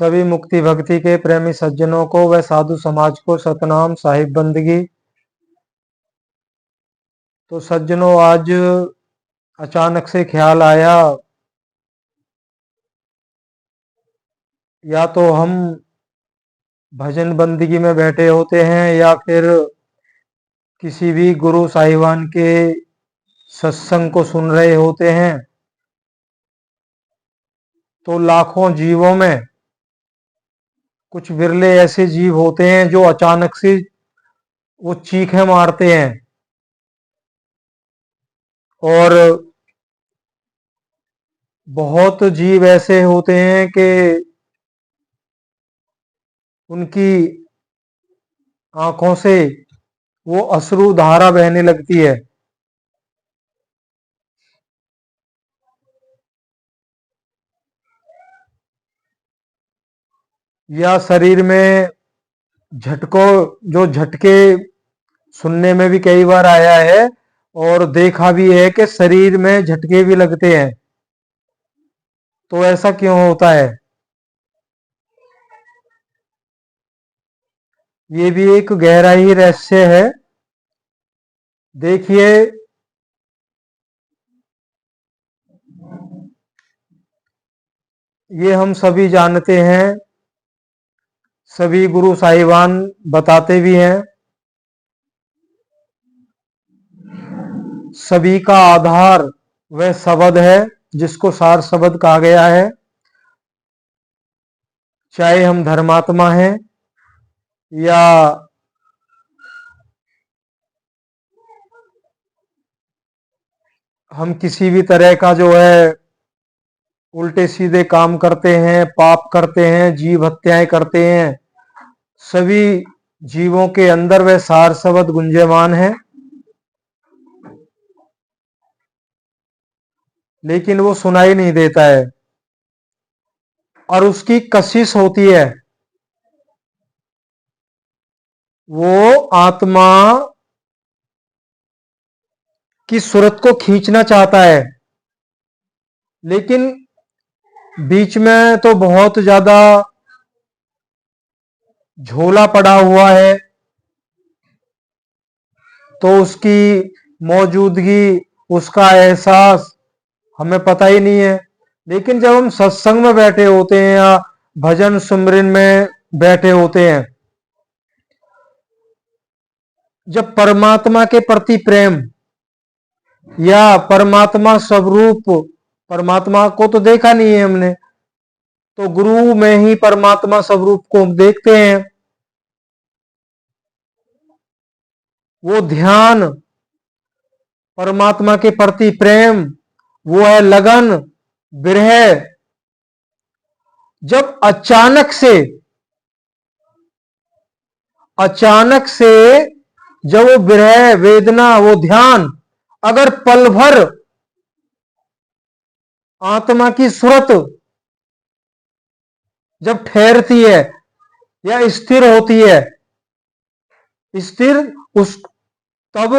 सभी मुक्ति भक्ति के प्रेमी सज्जनों को व साधु समाज को सतनाम साहिब बंदगी। तो सज्जनों, आज अचानक से ख्याल आया, या तो हम भजन बंदगी में बैठे होते हैं या फिर किसी भी गुरु साहिबान के सत्संग को सुन रहे होते हैं, तो लाखों जीवों में कुछ विरले ऐसे जीव होते हैं जो अचानक से वो चीखें मारते हैं। और बहुत जीव ऐसे होते हैं कि उनकी आंखों से वो अश्रु धारा बहने लगती है। या शरीर में जो झटके सुनने में भी कई बार आया है और देखा भी है कि शरीर में झटके भी लगते हैं। तो ऐसा क्यों होता है? ये भी एक गहरा ही रहस्य है। देखिए, ये हम सभी जानते हैं, सभी गुरु साहिबान बताते भी हैं। सभी का आधार वह शब्द है जिसको सार शब्द कहा गया है। चाहे हम धर्मात्मा हैं या हम किसी भी तरह का जो है उल्टे सीधे काम करते हैं, पाप करते हैं, जीव हत्याएं करते हैं, सभी जीवों के अंदर वह सार शब्द गुंजयमान है। लेकिन वो सुनाई नहीं देता है और उसकी कशिश होती है। वो आत्मा की सूरत को खींचना चाहता है, लेकिन बीच में तो बहुत ज्यादा झोला पड़ा हुआ है, तो उसकी मौजूदगी, उसका एहसास हमें पता ही नहीं है। लेकिन जब हम सत्संग में बैठे होते हैं या भजन सुमरन में बैठे होते हैं, जब परमात्मा के प्रति प्रेम या परमात्मा स्वरूप, परमात्मा को तो देखा नहीं है हमने, तो गुरु में ही परमात्मा स्वरूप को हम देखते हैं। वो ध्यान, परमात्मा के प्रति प्रेम, वो है लगन, विरह। जब अचानक से जब वो विरह, वेदना, वो ध्यान अगर पल भर आत्मा की सूरत जब ठहरती है या स्थिर होती है, स्थिर, उस तब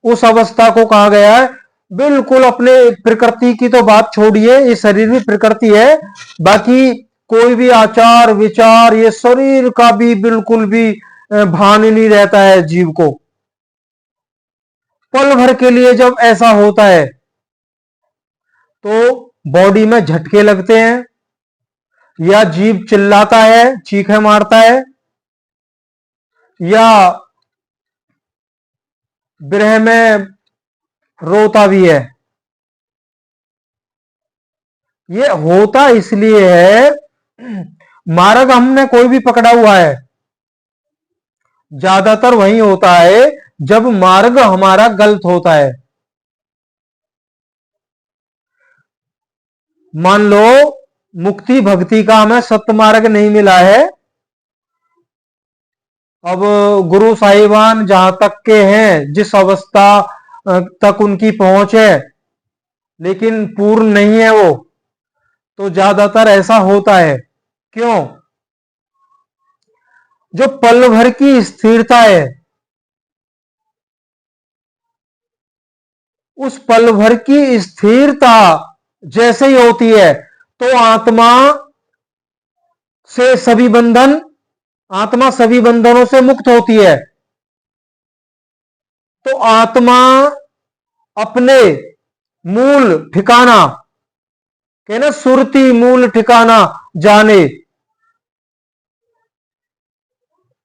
उस अवस्था को कहा गया है, बिल्कुल अपने प्रकृति की तो बात छोड़िए, ये शरीर भी प्रकृति है, बाकी कोई भी आचार विचार ये शरीर का भी बिल्कुल भी भान नहीं रहता है जीव को। पल भर के लिए जब ऐसा होता है तो बॉडी में झटके लगते हैं, या जीव चिल्लाता है, चीखें मारता है, या विरह में रोता भी है। ये होता इसलिए है, मार्ग हमने कोई भी पकड़ा हुआ है, ज्यादातर वही होता है जब मार्ग हमारा गलत होता है। मान लो मुक्ति भक्ति का हमें सत्य मार्ग नहीं मिला है, अब गुरु साहिबान जहां तक के हैं, जिस अवस्था तक उनकी पहुंच है, लेकिन पूर्ण नहीं है वो, तो ज्यादातर ऐसा होता है। क्यों? जो पल भर की स्थिरता है, उस पल भर की स्थिरता जैसे ही होती है तो आत्मा से सभी बंधन, आत्मा सभी बंधनों से मुक्त होती है। तो आत्मा अपने मूल ठिकाना, कहना सुरती मूल ठिकाना जाने,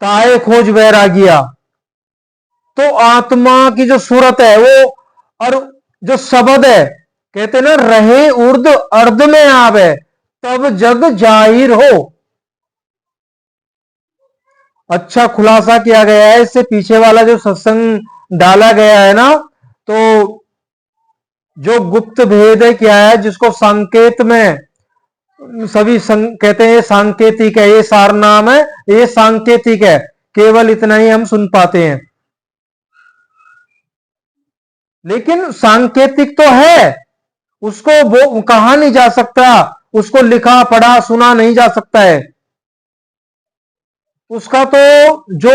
ताए खोज बैरागिया। तो आत्मा की जो सूरत है वो, और जो शब्द है, कहते ना रहे उर्द अर्ध में आवे, तब जग जाहिर हो। अच्छा खुलासा किया गया है इससे पीछे वाला जो सत्संग डाला गया है ना, तो जो गुप्त भेद है क्या है, जिसको संकेत में सभी कहते हैं ये सांकेतिक है, ये सार नाम है, ये सांकेतिक है, केवल इतना ही हम सुन पाते हैं। लेकिन सांकेतिक तो है, उसको वो कहा नहीं जा सकता, उसको लिखा पढ़ा सुना नहीं जा सकता है। उसका तो जो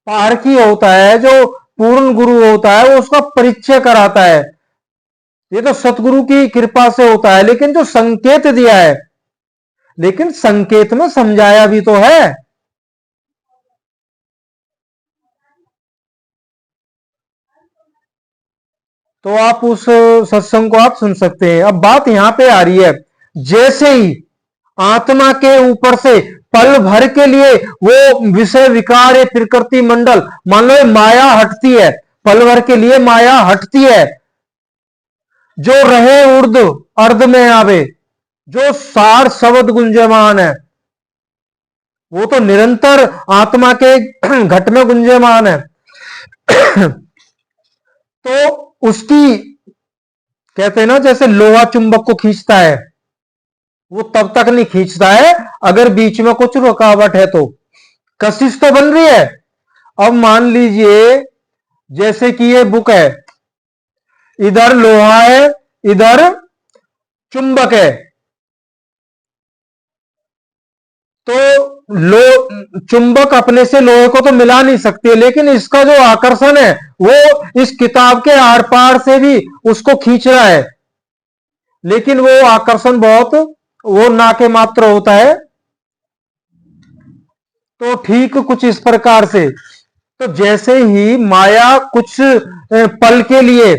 पारखी होता है, जो पूर्ण गुरु होता है, वो उसका परिचय कराता है। ये तो सतगुरु की कृपा से होता है। लेकिन जो संकेत दिया है, लेकिन संकेत में समझाया भी तो है। तो आप उस सत्संग को आप सुन सकते हैं। अब बात यहां पे आ रही है, जैसे ही आत्मा के ऊपर से पल भर के लिए वो विषय विकार या प्रकृति मंडल, मान लो माया हटती है, पल भर के लिए माया हटती है, जो रहे उर्द अर्ध में आवे, जो सार शब्द गुंजमान है, वो तो निरंतर आत्मा के घट में गुंजमान है। तो उसकी, कहते हैं ना जैसे लोहा चुंबक को खींचता है, वो तब तक नहीं खींचता है अगर बीच में कुछ रुकावट है तो। कशिश तो बन रही है। अब मान लीजिए जैसे कि ये बुक है, इधर लोहा है, इधर चुंबक है, तो चुंबक अपने से लोहे को तो मिला नहीं सकती, लेकिन इसका जो आकर्षण है वो इस किताब के आर पार से भी उसको खींच रहा है। लेकिन वो आकर्षण बहुत, वो ना के मात्र होता है। तो ठीक कुछ इस प्रकार से, तो जैसे ही माया कुछ पल के लिए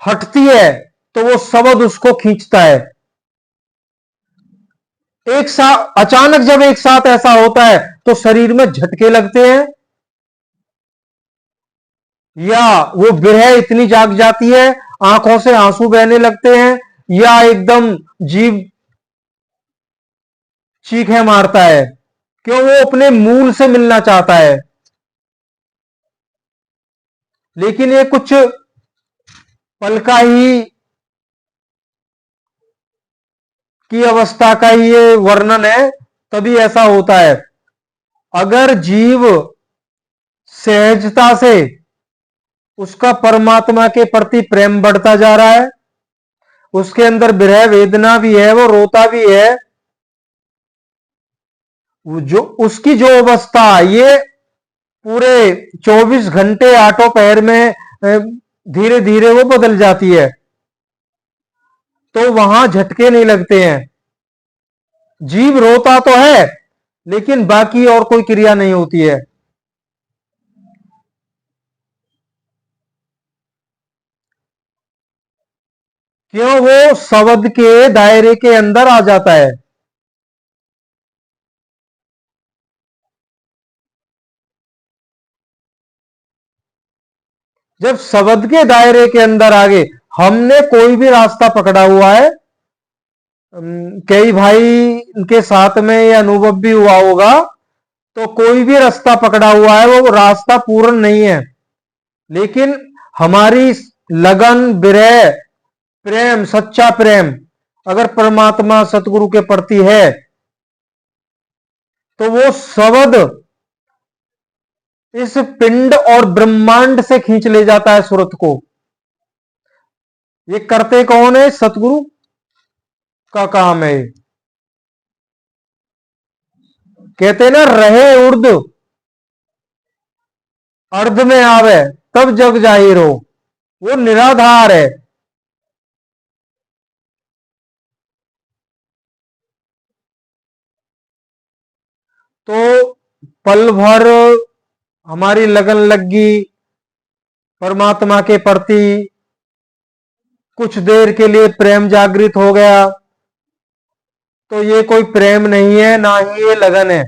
हटती है, तो वो शब्द उसको खींचता है। एक साथ अचानक जब एक साथ ऐसा होता है तो शरीर में झटके लगते हैं, या वो विरह इतनी जाग जाती है, आंखों से आंसू बहने लगते हैं, या एकदम जीव चीखें मारता है, क्यों वो अपने मूल से मिलना चाहता है। लेकिन ये कुछ पल का ही की अवस्था का ही ये वर्णन है, तभी ऐसा होता है। अगर जीव सहजता से उसका परमात्मा के प्रति प्रेम बढ़ता जा रहा है, उसके अंदर विरह वेदना भी है, वो रोता भी है, जो उसकी जो अवस्था, ये पूरे 24 घंटे आठों पैर में धीरे धीरे वो बदल जाती है, तो वहां झटके नहीं लगते हैं। जीव रोता तो है, लेकिन बाकी और कोई क्रिया नहीं होती है। क्यों? वो शब्द के दायरे के अंदर आ जाता है। जब शब्द के दायरे के अंदर आ गए, हमने कोई भी रास्ता पकड़ा हुआ है, कई भाई के साथ में ये अनुभव भी हुआ होगा, तो कोई भी रास्ता पकड़ा हुआ है वो रास्ता पूर्ण नहीं है, लेकिन हमारी लगन विरह प्रेम, सच्चा प्रेम अगर परमात्मा सतगुरु के प्रति है, तो वो शब्द इस पिंड और ब्रह्मांड से खींच ले जाता है सुरत को। ये करते कौन है? सतगुरु का काम है। कहते ना रहे उर्द अर्ध में आवे, तब जग जाहिर हो। वो निराधार है। तो पल भर हमारी लगन लग गई परमात्मा के प्रति, कुछ देर के लिए प्रेम जागृत हो गया, तो ये कोई प्रेम नहीं है, ना ही ये लगन है।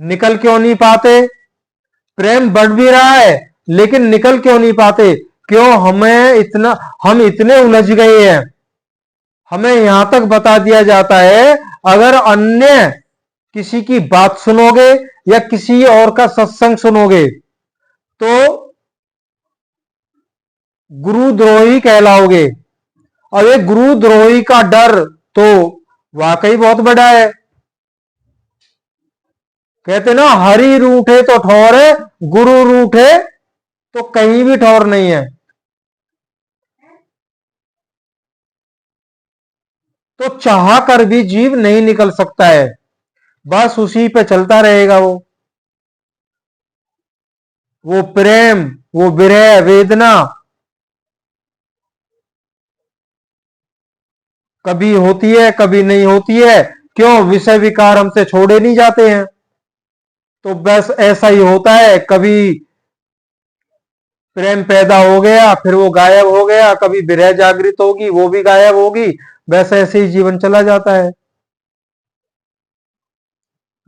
निकल क्यों नहीं पाते? प्रेम बढ़ भी रहा है लेकिन निकल क्यों नहीं पाते? क्यों? हम इतने उलझ गए हैं। हमें यहां तक बता दिया जाता है, अगर अन्य किसी की बात सुनोगे या किसी और का सत्संग सुनोगे तो गुरुद्रोही कहलाओगे। और ये गुरुद्रोही का डर तो वाकई बहुत बड़ा है। कहते ना, हरि रूठे तो ठौर है, गुरु रूठे तो कहीं भी ठौर नहीं है। तो चाह कर भी जीव नहीं निकल सकता है, बस उसी पे चलता रहेगा वो प्रेम, वो विरह वेदना कभी होती है कभी नहीं होती है। क्यों? विषय विकार हमसे छोड़े नहीं जाते हैं। तो बस ऐसा ही होता है, कभी प्रेम पैदा हो गया फिर वो गायब हो गया, कभी विरह जागृत होगी वो भी गायब होगी, वैसे ऐसे ही जीवन चला जाता है।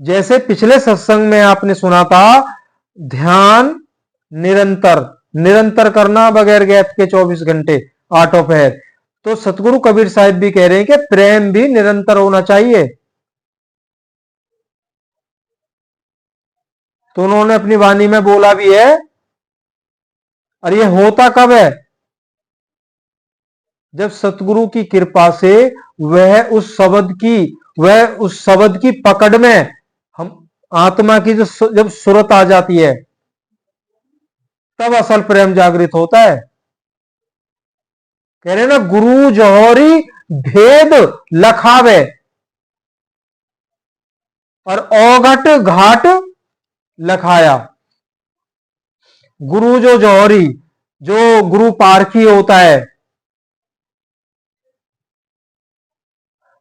जैसे पिछले सत्संग में आपने सुना था, ध्यान निरंतर निरंतर करना बगैर गैप के 24 घंटे, आर्ट ऑफ है। तो सतगुरु कबीर साहिब भी कह रहे हैं कि प्रेम भी निरंतर होना चाहिए। तो उन्होंने अपनी वाणी में बोला भी है। और ये होता कब है? जब सतगुरु की कृपा से वह उस शब्द की पकड़ में हम आत्मा की जब सूरत आ जाती है, तब असल प्रेम जागृत होता है। कह रहे ना, गुरु जौहरी भेद लखावे और औघट घाट लखाया। गुरु जो जौहरी, जो गुरु पारखी होता है,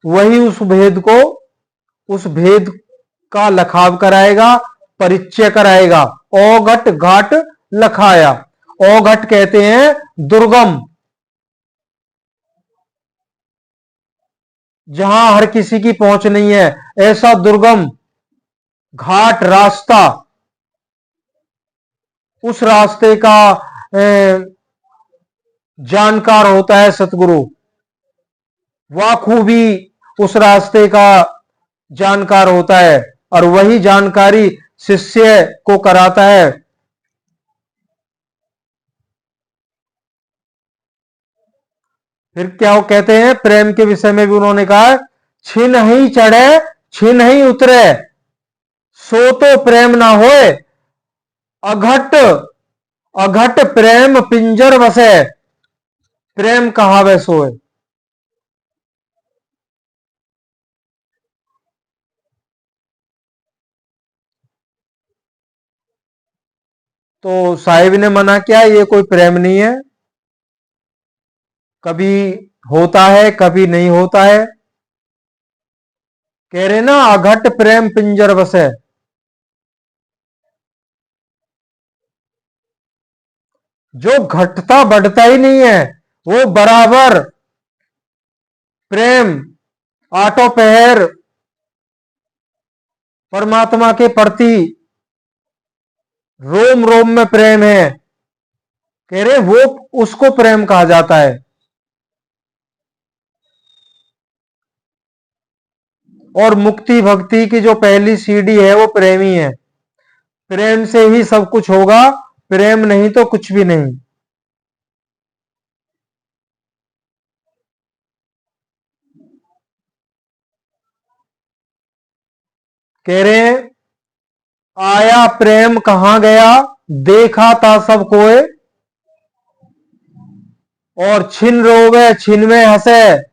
वही उस भेद का लखाव कराएगा, परिचय कराएगा। औघट घाट लखाया। औघट कहते हैं दुर्गम, जहां हर किसी की पहुंच नहीं है, ऐसा दुर्गम घाट रास्ता, उस रास्ते का जानकार होता है सतगुरु। खूबी उस रास्ते का जानकार होता है और वही जानकारी शिष्य को कराता है। फिर क्या वो कहते हैं प्रेम के विषय में भी उन्होंने कहा, छिन ही चढ़े छिन ही उतरे, सो तो प्रेम ना होए, अघट अघट प्रेम पिंजर बसे, प्रेम कहावे सोए। तो साहिब ने मना किया, ये कोई प्रेम नहीं है, कभी होता है कभी नहीं होता है। कह रहे ना, अघट प्रेम पिंजर बसे। जो घटता बढ़ता ही नहीं है, वो बराबर प्रेम आटो पहर परमात्मा के प्रति रोम रोम में प्रेम है। कह रहे वो उसको प्रेम कहा जाता है। और मुक्ति भक्ति की जो पहली सीढ़ी है वो प्रेम ही है। प्रेम से ही सब कुछ होगा, प्रेम नहीं तो कुछ भी नहीं। कह रहे हैं, आया प्रेम कहां गया, देखा था सब कोई, और छिन रोवे छिन में हंसे,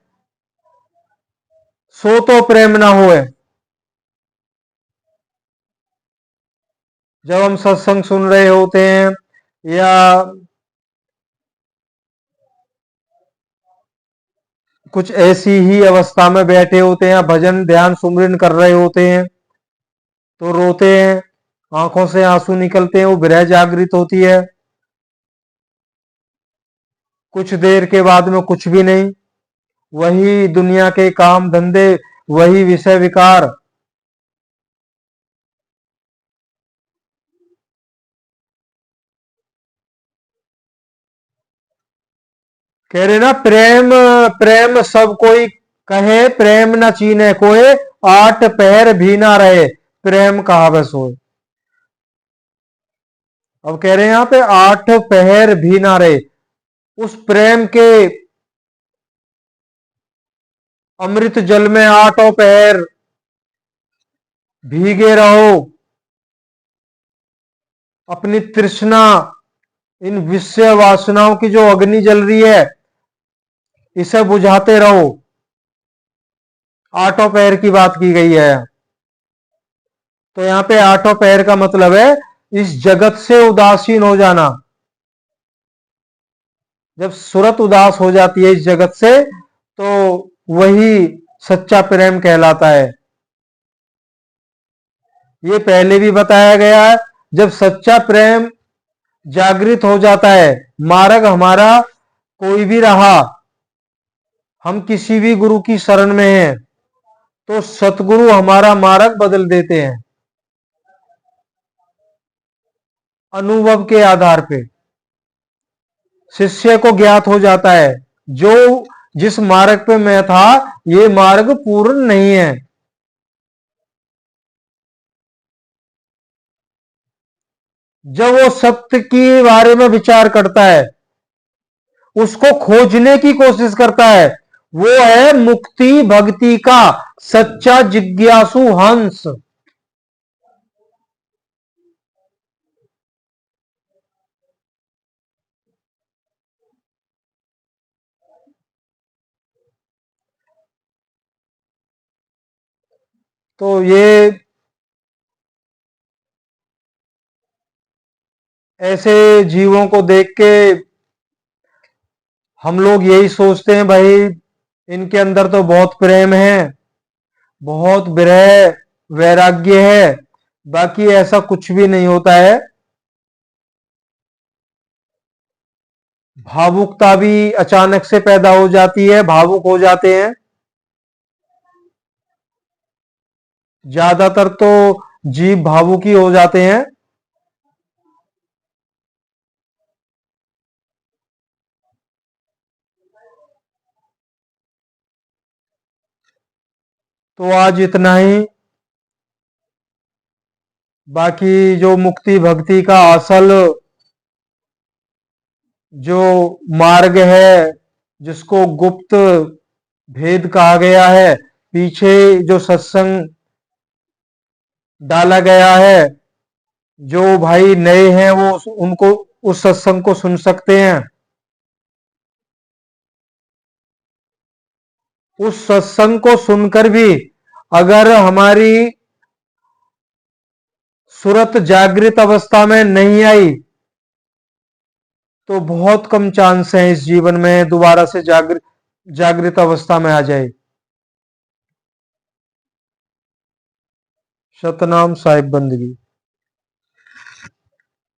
सो तो प्रेम ना होए। जब हम सत्संग सुन रहे होते हैं या कुछ ऐसी ही अवस्था में बैठे होते हैं, भजन ध्यान सुमरन कर रहे होते हैं तो रोते हैं, आंखों से आंसू निकलते हैं, वो विरह जागृत होती है। कुछ देर के बाद में कुछ भी नहीं, वही दुनिया के काम धंधे, वही विषय विकार। कह रहे ना, प्रेम प्रेम सब कोई कहे, प्रेम न चीने कोई, आठ पहर भी ना रहे, प्रेम कहावे सोए। अब कह रहे हैं यहां पे आठ पहर भी ना रहे, उस प्रेम के अमृत जल में आठों पहर भीगे रहो। अपनी तृष्णा, इन विषय वासनाओं की जो अग्नि जल रही है, इसे बुझाते रहो। आठों पैर की बात की गई है। तो यहां पे आठों पैर का मतलब है इस जगत से उदासीन हो जाना। जब सूरत उदास हो जाती है इस जगत से, तो वही सच्चा प्रेम कहलाता है। ये पहले भी बताया गया है, जब सच्चा प्रेम जागृत हो जाता है, मार्ग हमारा कोई भी रहा, हम किसी भी गुरु की शरण में हैं, तो सतगुरु हमारा मार्ग बदल देते हैं अनुभव के आधार पे। शिष्य को ज्ञात हो जाता है, जो जिस मार्ग पे मैं था, ये मार्ग पूर्ण नहीं है। जब वो सत्य के बारे में विचार करता है, उसको खोजने की कोशिश करता है, वो है मुक्ति भक्ति का सच्चा जिज्ञासु हंस। तो ये ऐसे जीवों को देख के हम लोग यही सोचते हैं, भाई इनके अंदर तो बहुत प्रेम है, बहुत विरह वैराग्य है। बाकी ऐसा कुछ भी नहीं होता है। भावुकता भी अचानक से पैदा हो जाती है, भावुक हो जाते हैं। ज्यादातर तो जीव भावुक ही हो जाते हैं। तो आज इतना ही। बाकी जो मुक्ति भक्ति का असल जो मार्ग है, जिसको गुप्त भेद कहा गया है, पीछे जो सत्संग डाला गया है, जो भाई नए हैं वो उनको उस सत्संग को सुन सकते हैं। उस सत्संग को सुनकर भी अगर हमारी सूरत जागृत अवस्था में नहीं आई, तो बहुत कम चांस है इस जीवन में दोबारा से जागृत अवस्था में आ जाए। सतनाम साहिब बंदगी।